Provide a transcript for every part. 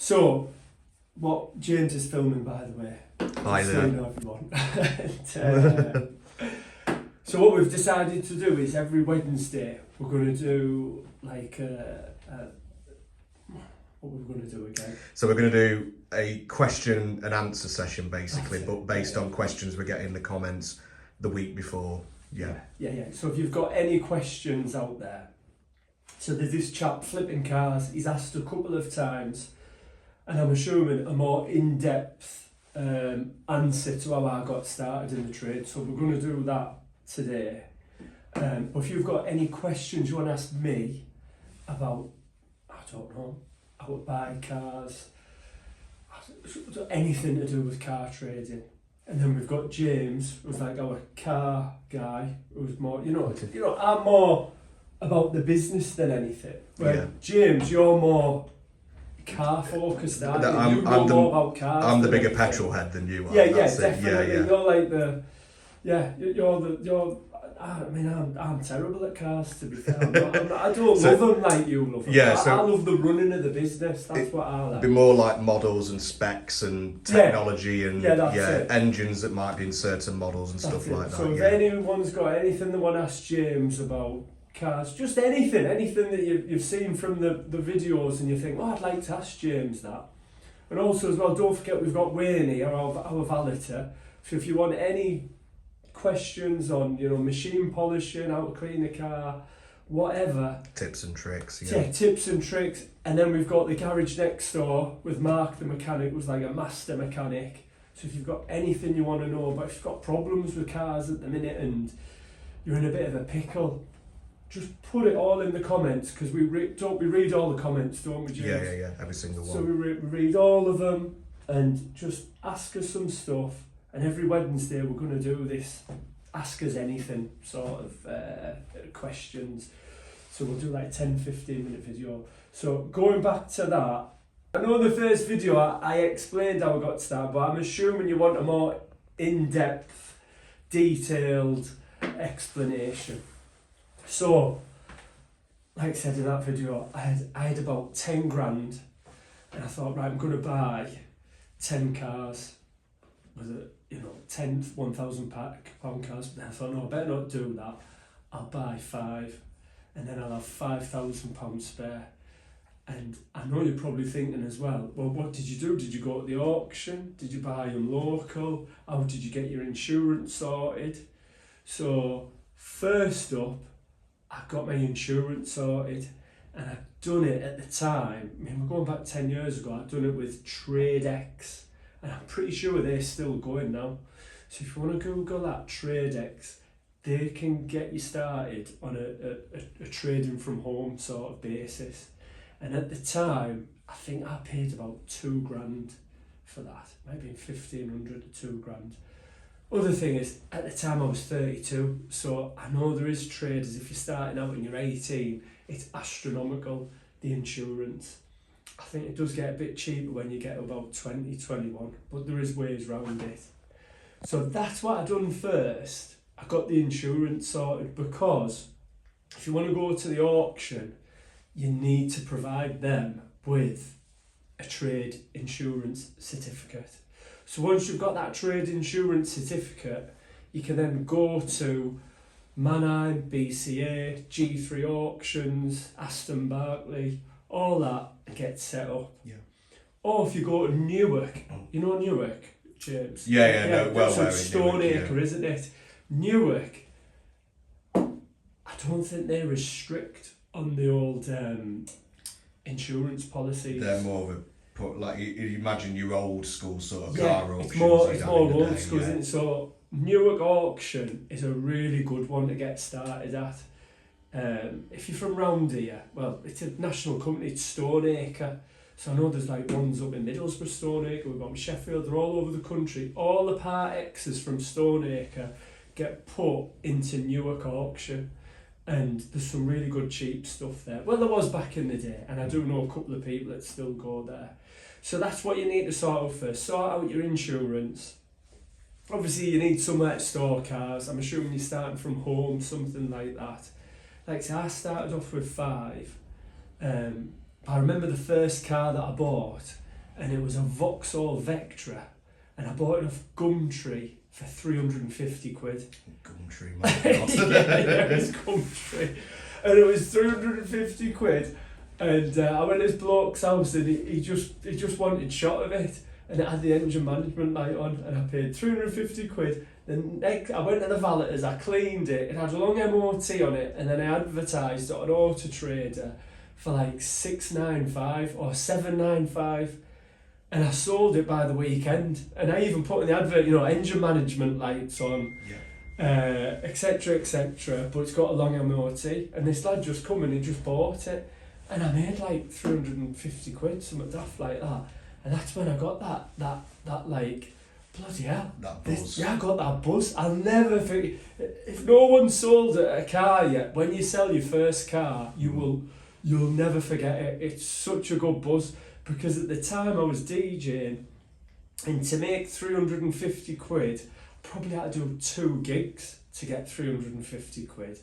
So, what James is filming, by the way. Hi so there. you know, everyone. So what we've decided to do is every Wednesday we're going to do like what we're going to do again. So we're going to do a question and answer session basically, That's it, but based yeah. on questions we get in the comments the week before. Yeah. Yeah. So if you've got any questions out there, so there's this chap flipping cars. He's asked a couple of times, and I'm assuming a more in-depth answer to how I got started in the trade. So we're going to do that today. But if you've got any questions you want to ask me about, I don't know, how to buy cars, anything to do with car trading. And then we've got James, who's like our car guy, who's more, I'm more about the business than anything. Where Yeah. James, you're more car focused, aren't you? I'm- You know I'm the- more about cars. I'm the than bigger anything. petrol head than you are. Yeah, that's it. definitely. Yeah. You're like I'm terrible at cars, to be fair. I don't So- love them like you love them. Yeah, I so- love the running of the business. That's what I like. Be more like models and specs and technology and that's it. engines that might be in certain models and That's stuff it. like that. So if anyone's got anything they want to ask James about cars, just anything that you've seen from the videos and you think, I'd like to ask James that. And also as well, don't forget we've got Wayne here, our valeter. So if you want any questions on, machine polishing, how to clean a car, whatever, Tips and tricks. yeah, tips and tricks. And then we've got the garage next door with Mark the mechanic, who's like a master mechanic. So if you've got anything you want to know, but if you've got problems with cars at the minute and you're in a bit of a pickle, just put it all in the comments, because we read all the comments, don't we, James? Yeah. Every single one. So we read all of them and just ask us some stuff. And every Wednesday we're going to do this ask us anything sort of questions. So we'll do like 10-15 minute video. So going back to that, I know in the first video I explained how I got started, but I'm assuming you want a more in-depth, detailed explanation. So, like I said in that video, I had about 10 grand, and I thought, right, I'm going to buy 10 cars with a 10 £1,000 cars. But then I thought, no, I better not do that. I'll buy 5, and then I'll have £5,000 spare. And I know you're probably thinking as well, what did you do? Did you go to the auction? Did you buy them local? How did you get your insurance sorted? So first up, I got my insurance sorted, and I'd done it at the time. I mean, we're going back 10 years ago. I'd done it with TradeX, and I'm pretty sure they're still going now. So if you want to Google that, TradeX, they can get you started on a trading from home sort of basis. And at the time, I think I paid about 2 grand for that. Maybe 1,500 to 2 grand. Other thing is, at the time I was 32, so I know there is traders, if you're starting out and you're 18, it's astronomical, the insurance. I think it does get a bit cheaper when you get about 20, 21, but there is ways around it. So that's what I done first. I got the insurance sorted, because if you want to go to the auction, you need to provide them with a trade insurance certificate. So once you've got that trade insurance certificate, you can then go to Mannheim, BCA, G3 Auctions, Aston Barclay, all that, and get set up. Yeah. Or if you go to Newark, you know Newark, James? No, well, so it's Newark, Stoneacre, isn't it? Newark, I don't think they're as strict on the old insurance policies. They're more of a you imagine your old school sort of Yeah, car auctions. it's more you'd have in the old day, school, isn't it? So Newark auction is a really good one to get started at. If you're from round here, well, it's a national company, it's Stoneacre. So I know there's like ones up in Middlesbrough, Stoneacre, we've got Sheffield, they're all over the country. All the Part X's from Stoneacre get put into Newark auction. And there's some really good cheap stuff there. Well, there was back in the day, and I do know a couple of people that still go there. So that's what you need to sort out first. Sort out your insurance. Obviously, you need somewhere to store cars. I'm assuming you're starting from home, something like that. Like I say, I started off with 5. I remember the first car that I bought, and it was a Vauxhall Vectra, and I bought it off Gumtree for 350 quid. Gumtree, my God. Yeah, it was Gumtree. And it was 350 quid. And I went to this bloke's house, and he just wanted shot of it. And it had the engine management light on, and I paid 350 quid. Then I went to the valeters, I cleaned it, it had a long MOT on it, and then I advertised it on Auto Trader for like 695 or 795. And I sold it by the weekend. And I even put in the advert, engine management lights on, etc, etc. But it's got a long MOT. And this lad just come and he just bought it. And I made like 350 quid, something daft like that. And that's when I got that like, bloody hell. That buzz. I got that buzz. I'll never forget. If no one sold a car yet, when you sell your first car, you'll never forget it. It's such a good buzz, because at the time I was DJing, and to make 350 quid, probably had to do 2 gigs to get 350 quid.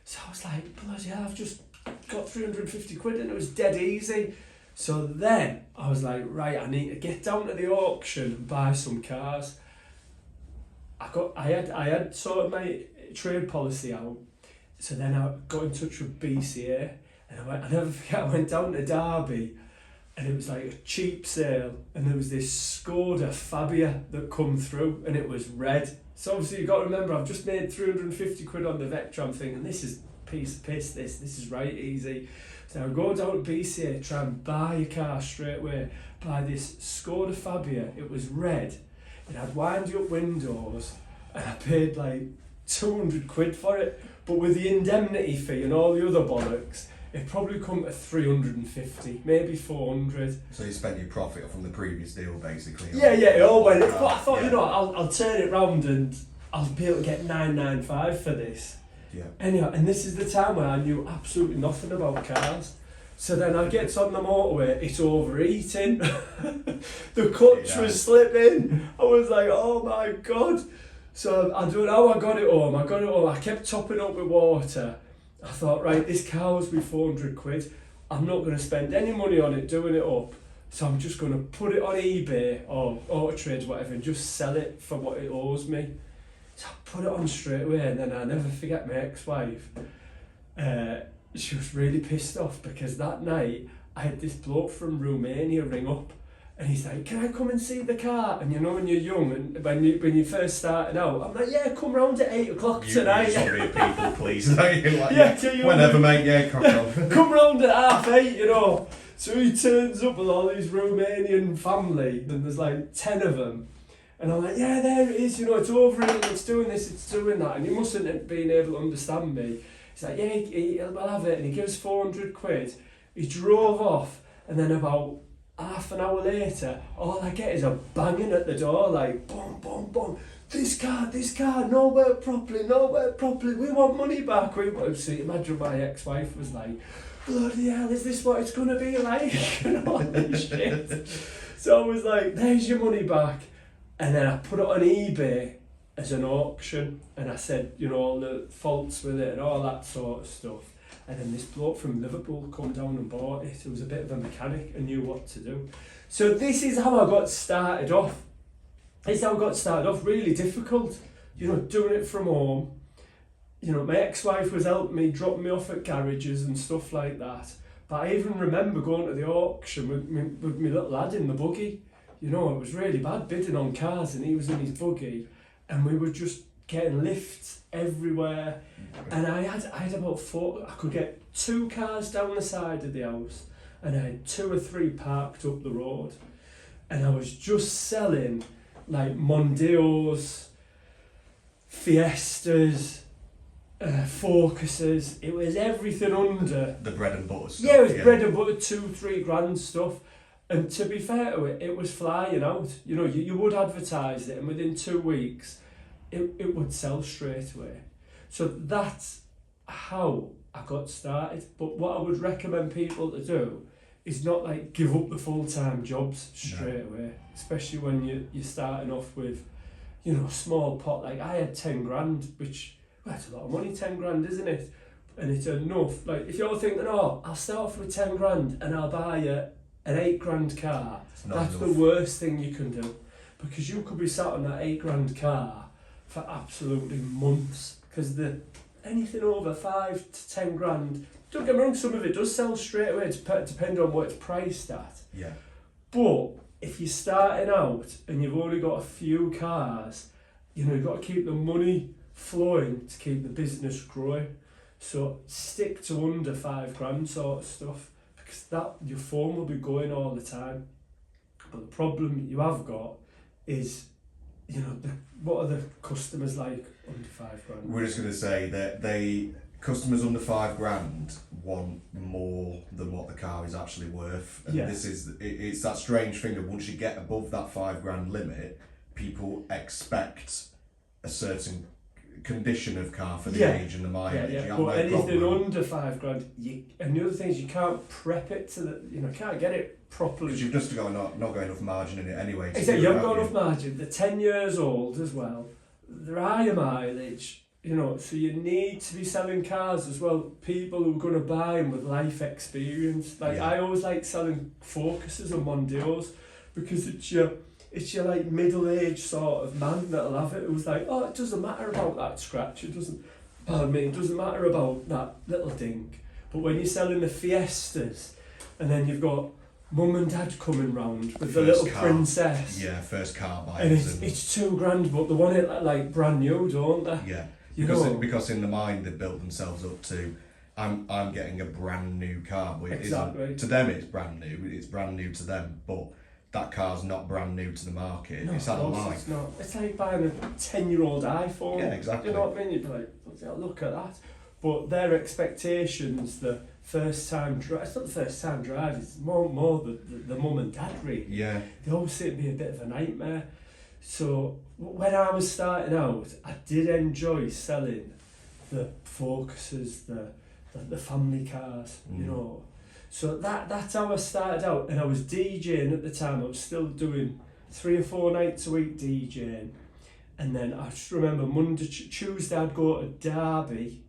So I was like, bloody hell, I've just got 350 quid, and it was dead easy. So then I was like, right, I need to get down to the auction and buy some cars. I had sorted my trade policy out. So then I got in touch with BCA, and I never forget, I went down to Derby, and it was like a cheap sale, and there was this Skoda Fabia that come through, and it was red. So obviously you've got to remember, I've just made 350 quid on the Vectra. I'm thinking, this is piece of piss, this is right easy. So I go down to BCA, try and buy a car straight away, buy this Skoda Fabia. It was red, it had windy up windows, and I paid like 200 quid for it. But with the indemnity fee and all the other bollocks, it probably come to 350, maybe 400. So you spent your profit from the previous deal, basically. Yeah, it all went. But I thought, I'll turn it round and I'll be able to get 995 for this. Yeah. Anyhow, and this is the time where I knew absolutely nothing about cars. So then I get on the motorway, it's overheating. The clutch was slipping. I was like, oh my God. So I don't know how I got it home. I kept topping up with water. I thought, right, this car was be 400 quid. I'm not going to spend any money on it doing it up. So I'm just going to put it on eBay or Auto Trades, whatever, and just sell it for what it owes me. So I put it on straight away, and then I never forget my ex-wife. She was really pissed off because that night I had this bloke from Romania ring up, and he's like, can I come and see the car? And when you're young and when you first started out, I'm like, yeah, come round at 8 o'clock tonight. You be a people pleaser, don't you? Like, yeah, whenever, mate, yeah, crack on. Come round at 8:30, So he turns up with all these Romanian family, and there's like 10 of them. And I'm like, yeah, there it is, it's over here, it's doing this, it's doing that. And he mustn't have been able to understand me. He's like, yeah, he'll have it. And he gives 400 quid. He drove off, and then about half an hour later, all I get is a banging at the door, like, boom, boom, boom. This car, no work properly, we want money back. So imagine my ex-wife was like, bloody hell, is this what it's going to be like? And all this shit. So I was like, there's your money back. And then I put it on eBay as an auction, and I said, all the faults with it and all that sort of stuff. And then this bloke from Liverpool come down and bought it. He was a bit of a mechanic and knew what to do. So this is how I got started off. Really difficult, doing it from home. My ex-wife was helping me, dropping me off at garages and stuff like that. But I even remember going to the auction with my little lad in the buggy. It was really bad bidding on cars, and he was in his buggy, and we were just getting lifts everywhere. And I had about 4. I could get 2 cars down the side of the house, and I had 2 or 3 parked up the road. And I was just selling like Mondeos, Fiestas, Focuses. It was everything under the bread and butter stuff. Yeah, it was bread and butter, 2-3 grand stuff. And to be fair to it, it was flying out. You would advertise it, and within 2 weeks, it would sell straight away. So that's how I got started. But what I would recommend people to do is not like give up the full-time jobs straight away, especially when you're starting off with, small pot. Like I had 10 grand, which, that's a lot of money, 10 grand, isn't it? And it's enough. Like if you're thinking, I'll start off with 10 grand and I'll buy an £8,000 car, It's not that's enough. the worst thing you can do, because you could be sat on that £8,000 car for absolutely months, because anything over 5 to 10 grand, don't get me wrong, some of it does sell straight away, depending on what it's priced at. Yeah. But if you're starting out and you've only got a few cars, you know, you've got to keep the money flowing to keep the business growing. So stick to under 5 grand sort of stuff, because that your phone will be going all the time. But the problem you have got is, you know, what are the customers like under 5 grand? We're just going to say that customers under 5 grand want more than what the car is actually worth, and Yeah. it's that strange thing of once you get above that 5 grand limit, people expect a certain condition of car for the Yeah. age and the mileage. Yeah. You have But no anything problem. under 5 grand, and the other thing is you can't prep it to the, you know, can't get it properly. Because you've just got not got enough margin in it anyway. Exactly, you haven't got enough margin. They're 10 years old as well. They're higher mileage, you know, so you need to be selling cars as well. People who are going to buy them with life experience. Like, Yeah. I always like selling Focuses and Mondeos, because it's your like middle-aged sort of man that'll have it, who's like, oh, it doesn't matter about that scratch, it doesn't matter about that little ding. But when you're selling the Fiestas, and then you've got mum and dad coming round with the First little car. princess, Yeah, first car and buyers. it's 2 grand, but they want it like brand new, don't they? Yeah, You because know, because in the mind they've built themselves up to, I'm getting a brand new car. But it Exactly. isn't. To them it's brand new. It's brand new to them, but that car's not brand new to the market. no, It's of had a course life. it's not. It's like buying a 10-year-old iPhone. Yeah, exactly. You know what I mean? You'd be like, "Bloody hell, look at that." But their expectations, the first time drive, it's not the first time drive, it's more the mum and dad really. Yeah, They always seem to be a bit of a nightmare. So when I was starting out, I did enjoy selling the Focuses, the family cars, you Mm. know. So that's how I started out, and I was DJing at the time. I was still doing 3 or 4 nights a week DJing, and then I just remember Monday, Tuesday I'd go to Derby,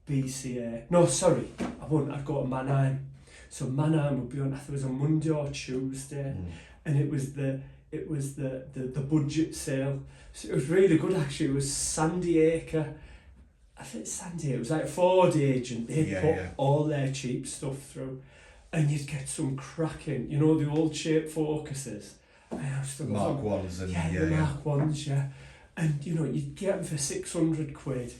BCA. No, sorry, I wouldn't. I'd go to Mannheim. So Mannheim would be on. I think it was on Monday or Tuesday, and it was the budget sale. So it was really good actually. It was Sandy Acre. I think it's Sandy Acre. It was like a Ford agent. They'd Yeah, put yeah. all their cheap stuff through, and you'd get some cracking. You know, the old shape Focuses. I used to love Mark them. ones and The Mark ones, yeah. And you know, you'd get them for 600 quid.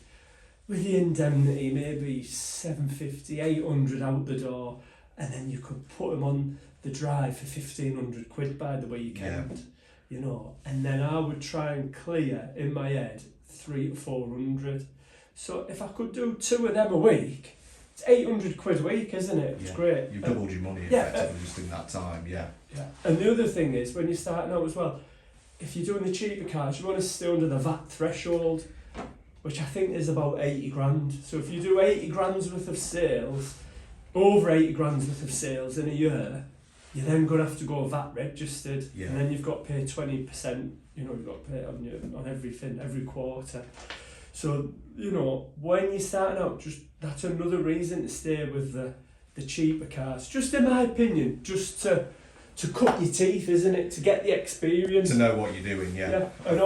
With the indemnity, maybe 750, 800 out the door, and then you could put them on the drive for 1,500 quid by the weekend, you know. And then I would try and clear in my head 300 to 400. So if I could do 2 of them a week, it's 800 quid a week, isn't it? It's Yeah. great. You've doubled your money yeah, effectively just in that time. Yeah. Yeah. And the other thing is, when you're starting out as well, if you're doing the cheaper cars, you want to stay under the VAT threshold, which I think is about 80 grand. So if you do 80 grand's worth of sales, over 80 grand's worth of sales in a year, you're then going to have to go VAT registered, Yeah. and then you've got to pay 20%, you know, you've got to pay it on everything, every quarter. So, you know, when you're starting out, just that's another reason to stay with the cheaper cars. Just in my opinion, just to cut your teeth, isn't it? To get the experience. To know what you're doing. Yeah. And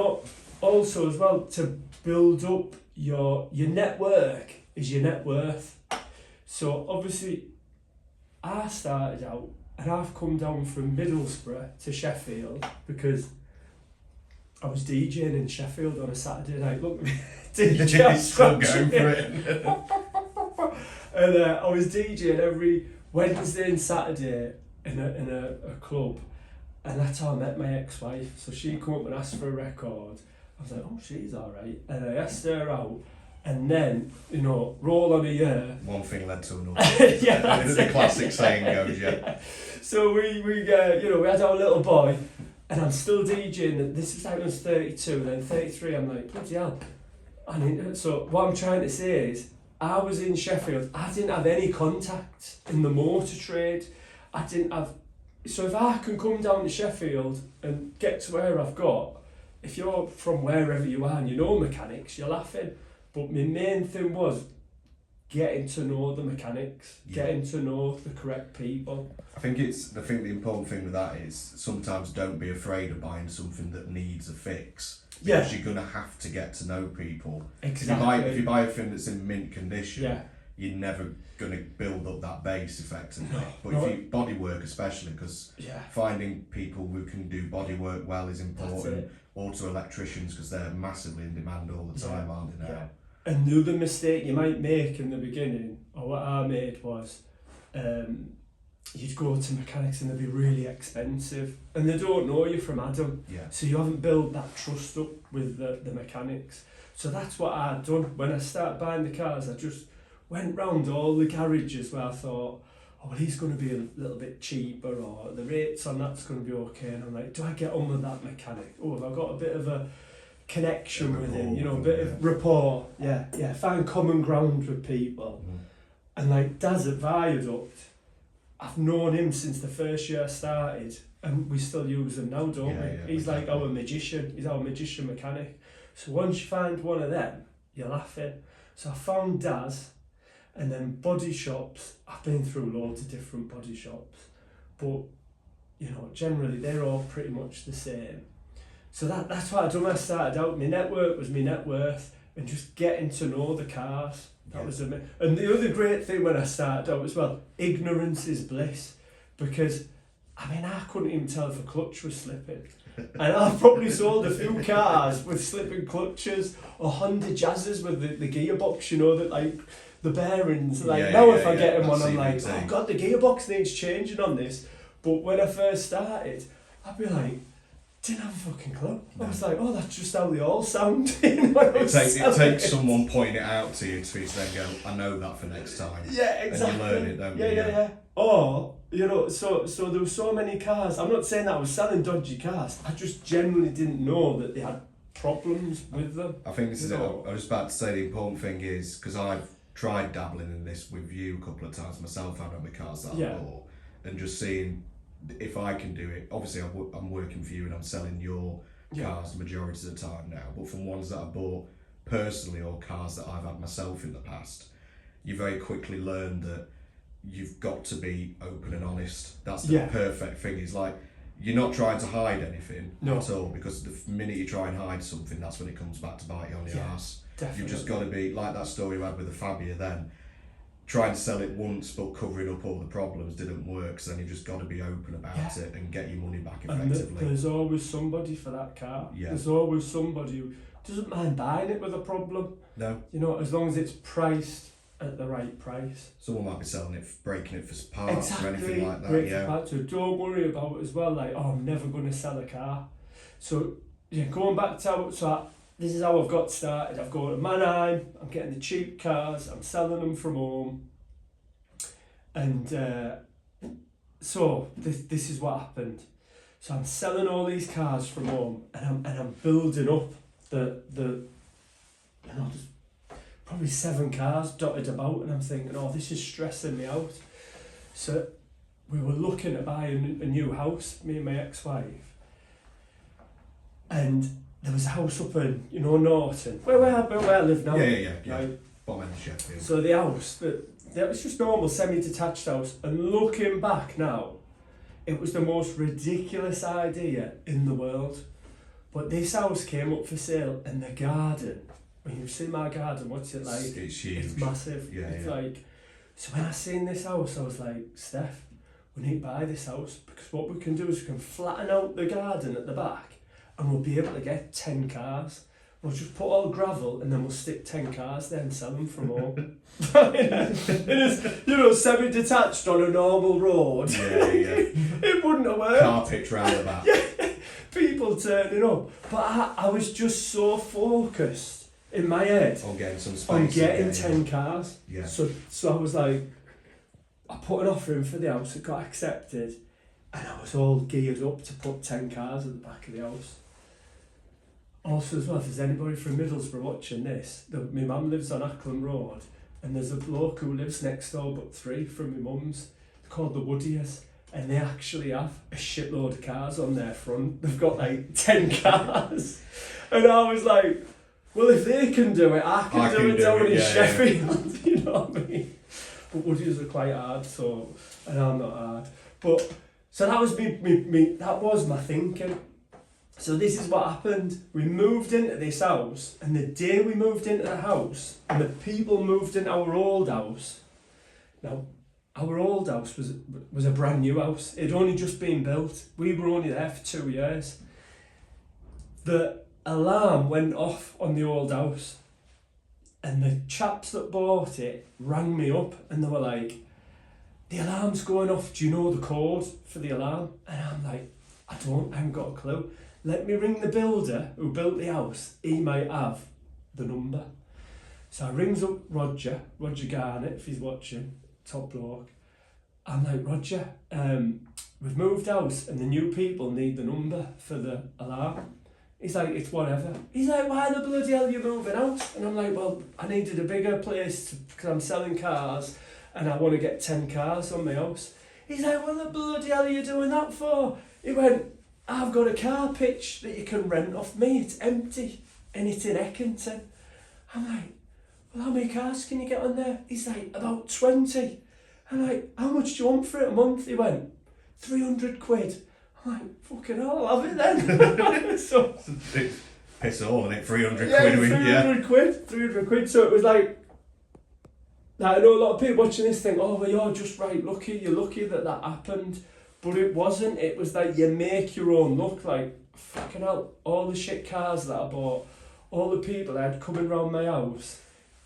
also as well, to build up your network is your net worth. So obviously, I started out, and I've come down from Middlesbrough to Sheffield because I was DJing in Sheffield on a Saturday night. Look, DJ, He's still going for it. and I was DJing every Wednesday and Saturday in a club, and that's how I met my ex-wife. So she come up and asked for a record. I was like, oh, she's alright, and I asked her out, and then, you know, roll on a year. One thing led to another. Yeah, that's the it. classic saying goes. Yeah. So we you know, we had our little boy, and I'm still DJing. And this was like when I was 32, then 33. I'm like, bloody hell. So what I'm trying to say is, I was in Sheffield. I didn't have any contacts in the motor trade. I didn't have. So if I can come down to Sheffield and get to where I've got, if you're from wherever you are and you know mechanics, you're laughing. But my main thing was, getting to know the mechanics, Yeah. getting to know the correct people. I think the important thing with that is sometimes don't be afraid of buying something that needs a fix. Because you're gonna have to get to know people. Exactly. If you buy a thing that's in mint condition, Yeah. you're never gonna build up that base effectively. No, But no. if you bodywork especially, because Yeah. finding people who can do bodywork well is That's important. it. Auto electricians, because they're massively in demand all the time, aren't they now? Yeah. And the other mistake you might make in the beginning, or what I made was, you'd go to mechanics and they'd be really expensive, and they don't know you from Adam, Yeah. so you haven't built that trust up with the mechanics. So that's what I'd done when I started buying the cars. I just went round all the garages where I thought, oh well, he's going to be a little bit cheaper, or the rates on that's going to be okay, and I'm like, do I get on with that mechanic? Oh, have I got a bit of a connection A with rapport him, you know, a with bit him, of rapport, find common ground with people. Mhm. And like Daz at Viaduct, I've known him since the first year I started, and we still use him now, don't Yeah, we? yeah, He's like exactly. our magician, he's our magician mechanic. So once you find one of them, you're laughing. So I found Daz, and then body shops, I've been through loads of different body shops, but you know, generally they're all pretty much the same. So that's what I done when I started out. My network was my net worth, and just getting to know the cars. That was amazing. And the other great thing when I started out as well, ignorance is bliss, because I mean I couldn't even tell if a clutch was slipping, and I've probably sold a few cars with slipping clutches, or Honda Jazzers with the gearbox, you know, that like the bearings. Like if I get in one, I'm like, oh god, the gearbox needs changing on this. But when I first started, I'd be like, didn't have a fucking clue. No. I was like, oh, that's just how they all sound. It takes someone pointing it out to you to then go, I know that for next time. Yeah, exactly. And you learn it, don't you? Yeah. Or, you know, so there were so many cars. I'm not saying that I was selling dodgy cars. I just generally didn't know that they had problems with them. I think this is it. No. I was about to say the important thing is, because I've tried dabbling in this with you a couple of times myself, I've had my cars that I bought, and just seeing if I can do it. Obviously I'm working for you and I'm selling your cars the majority of the time now, but from ones that I bought personally or cars that I've had myself in the past, you very quickly learn that you've got to be open and honest. That's the perfect thing. Is like, you're not trying to hide anything at all, because the minute you try and hide something, that's when it comes back to bite you on the arse. Definitely. You've just got to be like that story you had with the Fabia then. Trying to sell it once but covering up all the problems didn't work, so then you've just got to be open about it and get your money back effectively. And there's always somebody for that car. Yeah. There's always somebody who doesn't mind buying it with a problem. No. You know, as long as it's priced at the right price. Someone might be selling it, breaking it for parts Exactly. or anything like that. Great for parts. So don't worry about it as well. Like, oh, I'm never going to sell a car. So going back to this is how I've got started. I've gone to Mannheim, I'm getting the cheap cars, I'm selling them from home. And so this is what happened. So I'm selling all these cars from home, and I'm building up the you know, there's probably 7 cars dotted about, and I'm thinking, oh, this is stressing me out. So we were looking at buying a new house, me and my ex-wife, and there was a house up in, you know, Norton, where I live now. Yeah. Right? Bottom end of Sheffield. So the house, that was just normal semi-detached house, and looking back now, it was the most ridiculous idea in the world. But this house came up for sale, and the garden, when you see my garden, what's it like? It's huge. It's massive. Yeah, it's yeah. like, so when I seen this house, I was like, Steph, we need to buy this house, because what we can do is we can flatten out the garden at the back, and we'll be able to get 10 cars. We'll just put all gravel, and then we'll stick 10 cars there and sell them from home. It is, you know, semi-detached on a normal road. Yeah. It wouldn't have worked. Carpet round the back. People turning up. But I was just so focused in my head On getting some space. on getting 10 cars. Yeah. So I was like, I put an offer in for the house, it got accepted, and I was all geared up to put 10 cars at the back of the house. Also as well, if there's anybody from Middlesbrough watching this, my mum lives on Ackland Road, and there's a bloke who lives next door but 3 from my mum's. They're called the Woodiers, and they actually have a shitload of cars on their front. They've got like 10 cars. And I was like, well, if they can do it, I can do it down in Sheffield. You know what I mean? But Woodies are quite hard, so, and I'm not hard. But so that was that was my thinking. So this is what happened. We moved into this house, and the day we moved into the house, and the people moved into our old house. Now, our old house was a brand new house. It had only just been built. We were only there for 2 years. The alarm went off on the old house, and the chaps that bought it rang me up, and they were like, "The alarm's going off. Do you know the code for the alarm?" And I'm like, I haven't got a clue. Let me ring the builder who built the house. He might have the number. So I rings up Roger Garnett, if he's watching, top bloke. I'm like, "Roger, we've moved house and the new people need the number for the alarm." He's like, "It's whatever." He's like, "Why the bloody hell are you moving out?" And I'm like, "Well, I needed a bigger place because I'm selling cars and I want to get 10 cars on my house." He's like, "Well, the bloody hell are you doing that for?" He went, "I've got a car pitch that you can rent off me. It's empty and it's in Eckington." I'm like, "Well, how many cars can you get on there?" He's like, "About 20. I'm like, "How much do you want for it a month?" He went, 300 quid. I'm like, "Fucking hell, I'll have it then." So, piss all on it, 300 yeah, quid. 300 quid. So it was like, I know a lot of people watching this think, "Oh, well, you're just lucky. You're lucky that happened." But it wasn't. It was like you make your own luck. Like, fucking hell, all the shit cars that I bought, all the people I had coming round my house,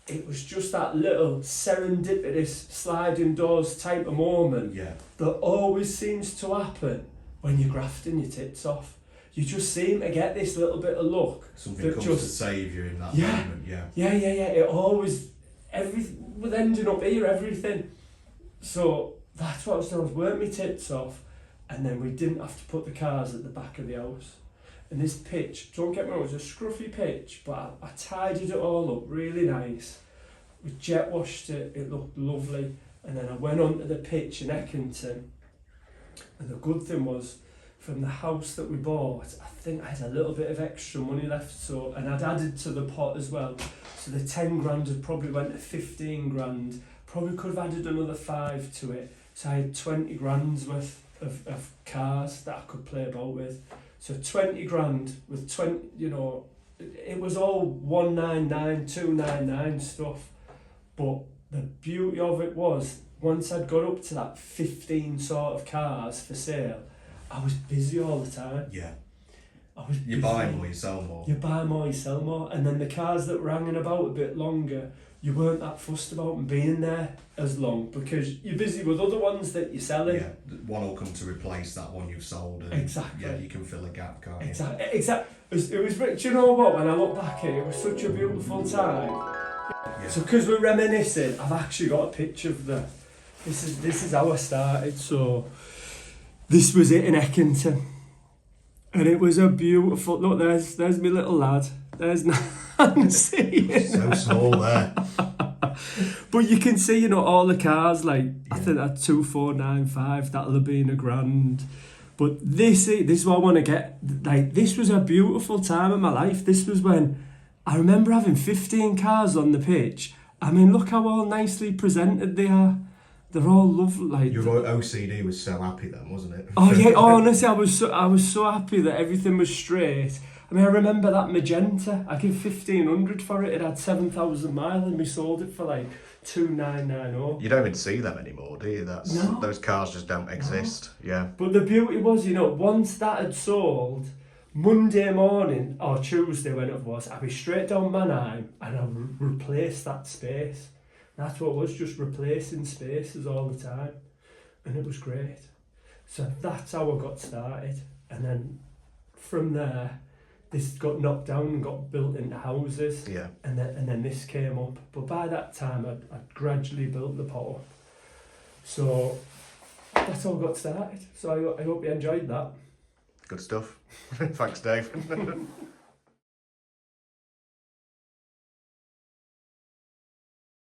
it was just that little serendipitous sliding doors type of moment that always seems to happen when you're grafting your tits off. You just seem to get this little bit of luck. Something comes to save you in that moment, Yeah. It always, with ending up here, everything. So that's what I was doing, I was working my tits off, and then we didn't have to put the cars at the back of the house. And this pitch, don't get me wrong, it was a scruffy pitch, but I tidied it all up really nice. We jet washed it, it looked lovely, and then I went onto the pitch in Eckington. And the good thing was, from the house that we bought, I think I had a little bit of extra money left, so, and I'd added to the pot as well. So the 10 grand had probably went to 15 grand, probably could have added another 5 to it. So I had 20 grand's worth of cars that I could play about with. So 20 grand with 20, you know, it was all 199, 299 stuff. But the beauty of it was, once I'd got up to that 15 sort of cars for sale, I was busy all the time. Yeah. You buy more, you sell more. You buy more, you sell more. And then the cars that were hanging about a bit longer, you weren't that fussed about them being there as long because you're busy with other ones that you're selling. Yeah, one will come to replace that one you've sold. And exactly. Yeah, you can fill a gap, can't you? Exactly. It was, do you know what, when I look back at it, it was such a beautiful time. Yeah. So because we're reminiscing, I've actually got a picture of this is how I started. So this was it in Eckington. And it was a beautiful, look, there's my little lad. There's Nancy. So small there. But you can see, you know, all the cars, like, I think that 2495, that'll have been £1,000. But this is what I want to get, like, this was a beautiful time in my life. This was when I remember having 15 cars on the pitch. I mean, look how all nicely presented they are. They're all lovely. Like, your OCD was so happy then, wasn't it? Oh yeah, honestly, I was so happy that everything was straight. I mean, I remember that magenta. I gave 1,500 for it. It had 7,000 miles, and we sold it for like 2,990. You don't even see them anymore, do you? Those cars just don't exist. No. Yeah. But the beauty was, you know, once that had sold, Monday morning or Tuesday when it was, I'd be straight down Mannheim and I'd replace that space. That's what it was, just replacing spaces all the time. And it was great. So that's how I got started. And then from there, this got knocked down and got built into houses. Yeah. And then this came up. But by that time, I'd gradually built the pot up. So that's how I got started. So I hope you enjoyed that. Good stuff. Thanks, Dave.